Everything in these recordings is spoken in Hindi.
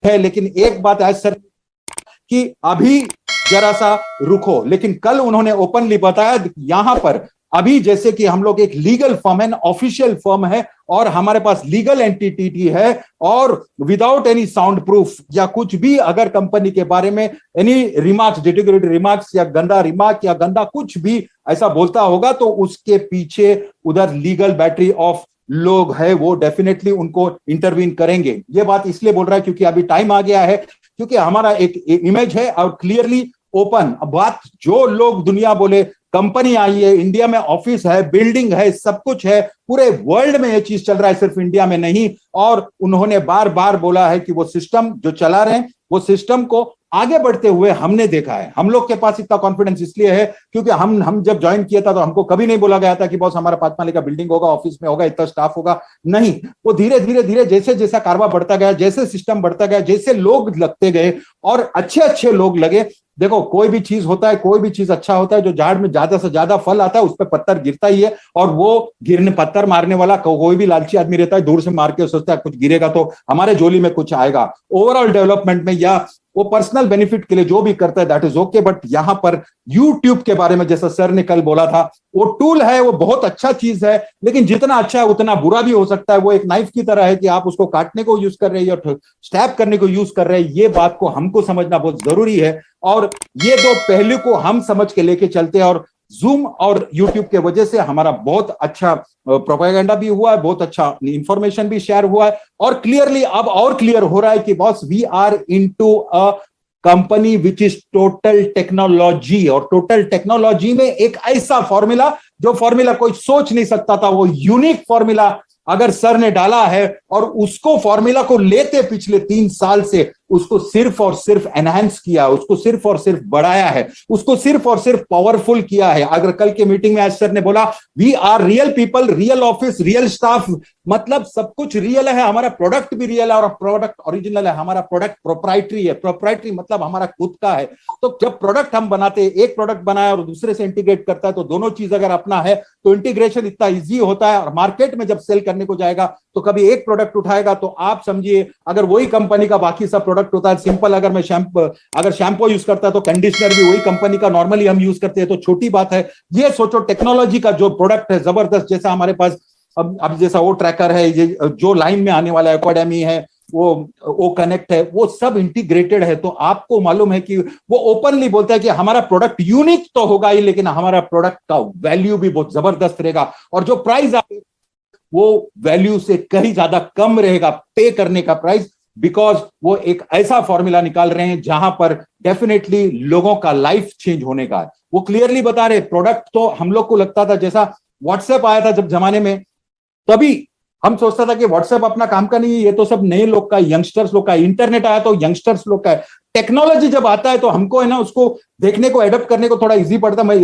है, लेकिन एक बात आज सर कि अभी जरा सा रुको, लेकिन कल उन्होंने ओपनली बताया यहां पर अभी जैसे कि हम लोग एक लीगल फर्म है, ऑफिशियल फर्म है और हमारे पास लीगल एंटिटी है और विदाउट एनी साउंड प्रूफ या कुछ भी अगर कंपनी के बारे में एनी रिमार्क्स, डिटेगरेटिव रिमार्क्स या गंदा रिमार्क या गंदा कुछ भी ऐसा बोलता होगा तो उसके पीछे उधर लीगल बैटरी ऑफ लोग है, वो डेफिनेटली उनको इंटरवीन करेंगे। ये बात इसलिए बोल रहा है क्योंकि अभी टाइम आ गया है, क्योंकि हमारा एक इमेज है और क्लियरली ओपन बात जो लोग दुनिया बोले कंपनी आई है, इंडिया में ऑफिस है, बिल्डिंग है, सब कुछ है, पूरे वर्ल्ड में ये चीज चल रहा है, सिर्फ इंडिया में नहीं। और उन्होंने बार बार बोला है कि वो सिस्टम जो चला रहे हैं वो सिस्टम को आगे बढ़ते हुए हमने देखा है। हम लोग के पास इतना कॉन्फिडेंस इसलिए है क्योंकि हम जब ज्वाइन किया था तो हमको कभी नहीं बोला गया था कि बॉस हमारा 5 माले का बिल्डिंग होगा, ऑफिस में होगा, इतना स्टाफ होगा, नहीं। वो धीरे धीरे धीरे जैसे जैसा कारवा बढ़ता गया, जैसे सिस्टम बढ़ता गया, जैसे लोग लगते गए और अच्छे अच्छे लोग लगे। देखो कोई भी चीज होता है, कोई भी चीज अच्छा होता है, जो झाड़ में ज्यादा से ज्यादा फल आता है उस पर पत्थर गिरता ही है, और वो गिरने पत्थर मारने वाला कोई भी लालची आदमी रहता है, दूर से मार के सोचता है कुछ गिरेगा तो हमारे झोली में कुछ आएगा। ओवरऑल डेवलपमेंट में या वो पर्सनल बेनिफिट के लिए जो भी करता है दैट इज ओके, बट यहां पर यूट्यूब के बारे में जैसा सर ने कल बोला था, वो टूल है, वो बहुत अच्छा चीज है, लेकिन जितना अच्छा है उतना बुरा भी हो सकता है। वो एक नाइफ की तरह है कि आप उसको काटने को यूज कर रहे हैं या स्टैब करने को यूज कर रहे हैं। ये बात को हमको समझना बहुत जरूरी है और ये दो पहलू को हम समझ के लेके चलते हैं। और जूम और यूट्यूब के वजह से हमारा बहुत अच्छा प्रोपेगेंडा भी हुआ है, बहुत अच्छा इंफॉर्मेशन भी शेयर हुआ है और क्लियरली अब और क्लियर हो रहा है कि boss we are into a company which is total technology. और टोटल टेक्नोलॉजी में एक ऐसा फॉर्मूला जो फॉर्मूला कोई सोच नहीं सकता था, वो यूनिक फॉर्मूला अगर सर ने डाला है और उसको फॉर्मूला को लेते पिछले 3 साल से उसको सिर्फ और सिर्फ एनहांस किया, उसको सिर्फ और सिर्फ बढ़ाया है, उसको सिर्फ और सिर्फ पावरफुल किया है। अगर कल के मीटिंग में आज सर ने बोला we are real people, real office, real staff, मतलब सब कुछ रियल है, हमारा प्रोडक्ट भी रियल है और प्रोडक्ट ओरिजिनल है, हमारा प्रोडक्ट प्रोप्राइटरी है। प्रोप्राइटरी मतलब हमारा खुद का है। तो जब प्रोडक्ट हम बनाते हैं, एक प्रोडक्ट बनाया और दूसरे से इंटीग्रेट करता है, तो दोनों चीज अगर अपना है तो इंटीग्रेशन इतना इजी होता है। और मार्केट में जब सेल करने को जाएगा तो कभी एक प्रोडक्ट उठाएगा तो आप समझिए अगर वही कंपनी का बाकी सब प्रोडक्ट होता है, सिंपल अगर मैं शैम्पू यूज करता है तो कंडीशनर भी वही कंपनी का नॉर्मली हम यूज करते हैं, तो छोटी बात है। ये सोचो टेक्नोलॉजी का जो प्रोडक्ट है जबरदस्त, जैसा हमारे पास अब जैसा वो ट्रैकर है, ये जो लाइन में आने वाला है एकेडमी है, वो कनेक्ट है, वो सब इंटीग्रेटेड है। तो आपको मालूम है कि वो ओपनली बोलता है कि हमारा प्रोडक्ट यूनिक तो होगा ही, लेकिन हमारा प्रोडक्ट का वैल्यू भी बहुत जबरदस्त रहेगा और जो प्राइस आप वो वैल्यू से कहीं ज्यादा कम रहेगा पे करने का प्राइस, बिकॉज वो एक ऐसा फॉर्मूला निकाल रहे हैं जहां पर डेफिनेटली लोगों का लाइफ चेंज होने का है। वो क्लियरली बता रहे प्रोडक्ट तो हम लोग को लगता था जैसा व्हाट्सएप आया था जब जमाने में, तभी हम सोचता था कि व्हाट्सएप अपना काम का नहीं है, ये तो सब नए लोग का, यंगस्टर्स लोग का। इंटरनेट आया तो यंगस्टर्स लोग का है। टेक्नोलॉजी जब आता है तो हमको है ना उसको देखने को, एडप्ट करने को थोड़ा इजी पड़ता। मैं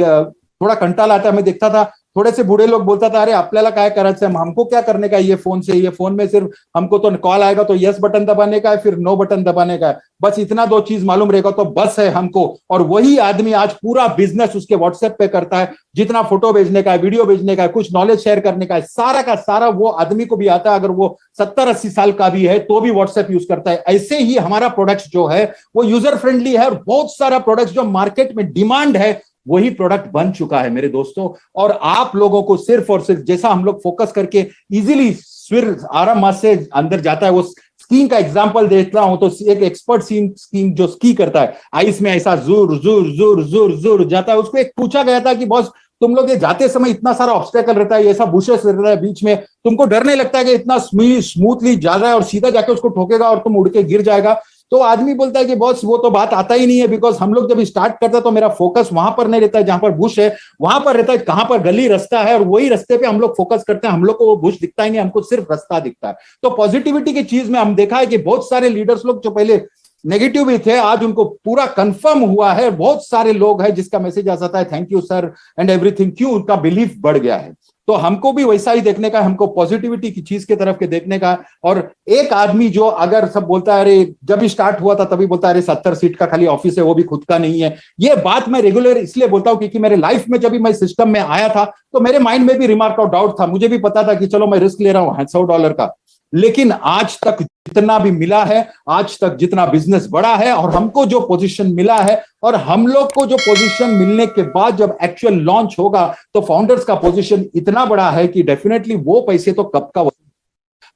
थोड़ा कंटाल आता है, मैं देखता था थोड़े से बूढ़े लोग बोलता था अरे आपल्याला काय करायचं है, हमको क्या करने का ये फोन से, ये फोन में सिर्फ हमको तो कॉल आएगा तो यस बटन दबाने का है, फिर नो बटन दबाने का है, बस इतना 2 चीज मालूम रहेगा तो बस है हमको। और वही आदमी आज पूरा बिजनेस उसके व्हाट्सएप पे करता है, जितना फोटो भेजने का है, वीडियो भेजने का है, कुछ नॉलेज शेयर करने का है, सारा का सारा वो आदमी को भी आता है। अगर वो 70-80 साल का भी है तो भी व्हाट्सएप यूज करता है। ऐसे ही हमारा प्रोडक्ट जो है वो यूजर फ्रेंडली है और बहुत सारा प्रोडक्ट जो मार्केट में डिमांड है वही प्रोडक्ट बन चुका है मेरे दोस्तों। और आप लोगों को सिर्फ और सिर्फ जैसा हम लोग फोकस करके इजीली स्विर आराम से अंदर जाता है। वो स्कीइंग का एग्जांपल देखता हूं तो एक एक्सपर्ट स्कीइंग जो स्की करता है, आइस में ऐसा जोर जोर जोर जोर जोर जाता है, उसको एक पूछा गया था कि बॉस तुम लोग ये जाते समय इतना सारा ऑब्स्टेकल रहता है, ऐसा बुशेस रहता है बीच में, तुमको डर नहीं लगता है कि इतना स्मूथली जा रहा है और सीधा जाके उसको ठोकेगा और तुम उड़ के गिर जाएगा? तो आदमी बोलता है कि बॉस वो तो बात आता ही नहीं है, बिकॉज हम लोग जब स्टार्ट करते हैं तो मेरा फोकस वहां पर नहीं रहता है जहां पर बुश है, वहां पर रहता है कहां पर गली रास्ता है, और वही रास्ते पे हम लोग फोकस करते हैं। हम लोग को वो बुश दिखता ही नहीं, हमको सिर्फ रास्ता दिखता है। तो पॉजिटिविटी की चीज में हम देखा है कि बहुत सारे लीडर्स लोग जो पहले नेगेटिव भी थे आज उनको पूरा कंफर्म हुआ है। बहुत सारे लोग हैं जिसका मैसेज आ जाता है thank you sir and everything, क्यों? उनका बिलीफ बढ़ गया है। तो हमको भी वैसा ही देखने का, हमको पॉजिटिविटी की चीज के तरफ के देखने का। और एक आदमी जो अगर सब बोलता है अरे जब स्टार्ट हुआ था तभी बोलता है अरे 70 सीट का खाली ऑफिस है, वो भी खुद का नहीं है, ये बात मैं रेगुलर इसलिए बोलता हूं क्योंकि मेरे लाइफ में जब भी मैं सिस्टम में आया था तो मेरे माइंड में भी रिमार्क ऑफ डाउट था। मुझे भी पता था कि चलो मैं रिस्क ले रहा हूं $100 का, लेकिन आज तक जितना भी मिला है, आज तक जितना बिजनेस बढ़ा है और हमको जो पोजीशन मिला है, और हम लोग को जो पोजीशन मिलने के बाद जब एक्चुअल लॉन्च होगा तो फाउंडर्स का पोजीशन इतना बड़ा है कि डेफिनेटली वो पैसे तो कब का,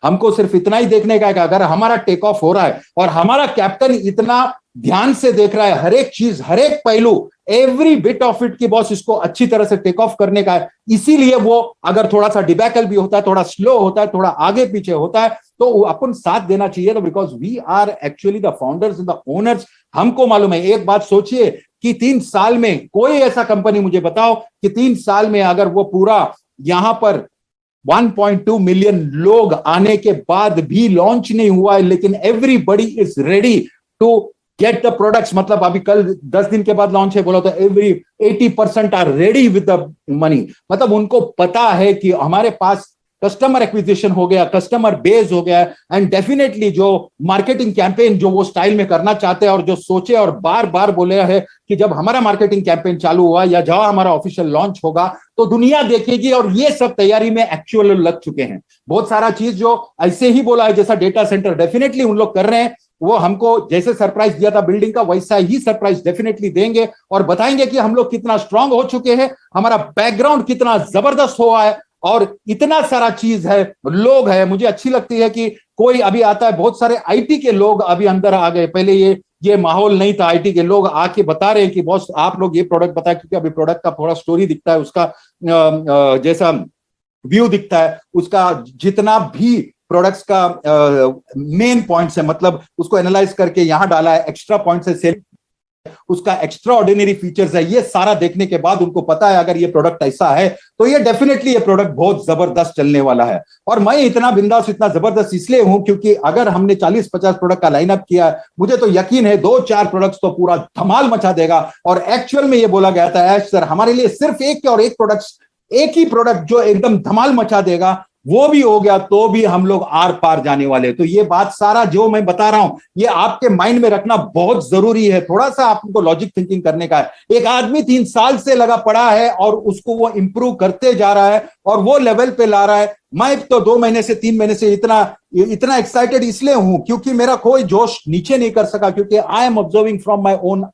हमको सिर्फ इतना ही देखने का है कि अगर हमारा टेक ऑफ हो रहा है और हमारा कैप्टन इतना ध्यान से देख रहा है हर एक चीज, हर एक पहलू, एवरी बिट ऑफ इट की बॉस इसको अच्छी तरह से टेक ऑफ करने का है, इसीलिए वो अगर थोड़ा सा डिबैकल भी होता है, थोड़ा स्लो होता है, थोड़ा आगे पीछे होता है, तो अपन साथ देना चाहिए। तो because we are actually the founders and the owners. हमको मालूम है, एक बात सोचिए कि 3 साल में कोई ऐसा कंपनी मुझे बताओ कि 3 साल में अगर वो पूरा यहां पर 1.2 मिलियन लोग आने के बाद भी लॉन्च नहीं हुआ है, लेकिन everybody is ready to get the products. मतलब अभी कल 10 दिन के बाद लॉन्च है बोला तो every 80% are ready with the money. मतलब उनको पता है कि हमारे पास कस्टमर एक्विजिशन हो गया, कस्टमर बेस हो गया, एंड डेफिनेटली जो मार्केटिंग कैंपेन जो वो स्टाइल में करना चाहते हैं और जो सोचे और बार बार बोले है कि जब हमारा मार्केटिंग कैंपेन चालू हुआ या जहां हमारा ऑफिशियल लॉन्च होगा तो दुनिया देखेगी, और ये सब तैयारी में एक्चुअल लग चुके हैं। बहुत सारा चीज जो ऐसे ही बोला है जैसा डेटा सेंटर डेफिनेटली उन लोग कर रहे हैं, वो हमको जैसे सरप्राइज दिया था बिल्डिंग का वैसा ही सरप्राइज डेफिनेटली देंगे और बताएंगे कि हम लोग कितना स्ट्रांग हो चुके हैं, हमारा बैकग्राउंड कितना जबरदस्त हुआ है, और इतना सारा चीज है, लोग है। मुझे अच्छी लगती है कि कोई अभी आता है, बहुत सारे आईटी के लोग अभी अंदर आ गए। पहले ये माहौल नहीं था, आईटी के लोग आके बता रहे हैं कि बॉस आप लोग ये प्रोडक्ट बताए, क्योंकि अभी प्रोडक्ट का थोड़ा स्टोरी दिखता है, उसका जैसा व्यू दिखता है, उसका जितना भी प्रोडक्ट्स का मेन पॉइंट्स है, मतलब उसको एनालाइज करके यहां डाला है, एक्स्ट्रा पॉइंट्स है, सेल उसका एक्स्ट्रा ऑर्डिनरी फीचर्स है, ये सारा देखने के बाद उनको पता है अगर ये प्रोडक्ट ऐसा है तो ये डेफिनेटली ये प्रोडक्ट बहुत जबरदस्त चलने वाला है। और मैं इतना बिंदास, इतना जबरदस्त इसलिए हूं क्योंकि अगर हमने 40-50 प्रोडक्ट का लाइनअप किया, मुझे तो यकीन है 2-4 प्रोडक्ट्स तो पूरा धमाल मचा देगा। और एक्चुअल में ये बोला गया था ऐश सर हमारे लिए सिर्फ एक ही प्रोडक्ट जो एकदम धमाल मचा देगा, वो भी हो गया तो भी हम लोग आर पार जाने वाले। तो ये बात सारा जो मैं बता रहा हूं ये आपके माइंड में रखना बहुत जरूरी है, थोड़ा सा आपको लॉजिक थिंकिंग करने का है। एक आदमी 3 साल से लगा पड़ा है और उसको वो इंप्रूव करते जा रहा है और वो लेवल पे ला रहा है। मैं तो 2 महीने से 3 महीने से इतना एक्साइटेड इसलिए हूं क्योंकि मेरा कोई जोश नीचे नहीं कर सका, क्योंकि I am observing from my own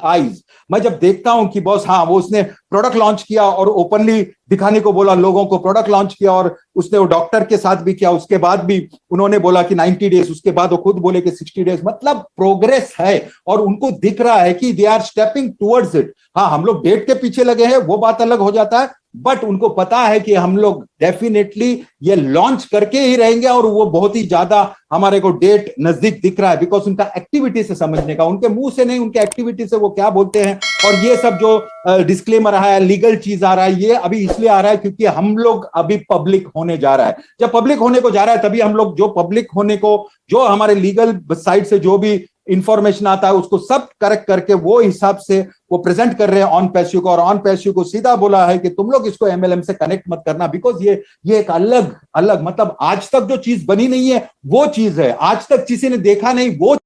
eyes. मैं जब देखता हूं कि बॉस हाँ वो उसने प्रोडक्ट लॉन्च किया और ओपनली दिखाने को बोला लोगों को, प्रोडक्ट लॉन्च किया और उसने वो डॉक्टर के साथ भी किया, उसके बाद भी उन्होंने बोला कि 90 डेज, उसके बाद वो खुद बोले कि 60 डेज, मतलब प्रोग्रेस है और उनको दिख रहा है कि they are stepping towards it. हाँ हम लोग डेट के पीछे लगे हैं वो बात अलग हो जाता है, बट उनको पता है कि हम लोग डेफिनेटली ये लॉन्च करके ही रहेंगे और वो बहुत ही ज्यादा हमारे को डेट नजदीक दिख रहा है, बिकॉज उनका एक्टिविटी से समझने का, उनके मुंह से नहीं, उनके एक्टिविटी से वो क्या बोलते हैं। और ये सब जो डिस्क्लेमर आ रहा है, लीगल चीज आ रहा है, ये अभी इसलिए आ रहा है क्योंकि हम लोग अभी पब्लिक होने जा रहा है। जब पब्लिक होने को जा रहा है तभी हम लोग जो पब्लिक होने को, जो हमारे लीगल साइड से जो भी इंफॉर्मेशन आता है उसको सब करेक्ट करके वो हिसाब से वो प्रेजेंट कर रहे हैं ऑन पैसिव को। और ऑन पैसिव को सीधा बोला है कि तुम लोग इसको एमएलएम से कनेक्ट मत करना, बिकॉज ये एक अलग मतलब आज तक जो चीज बनी नहीं है वो चीज है, आज तक किसी ने देखा नहीं वो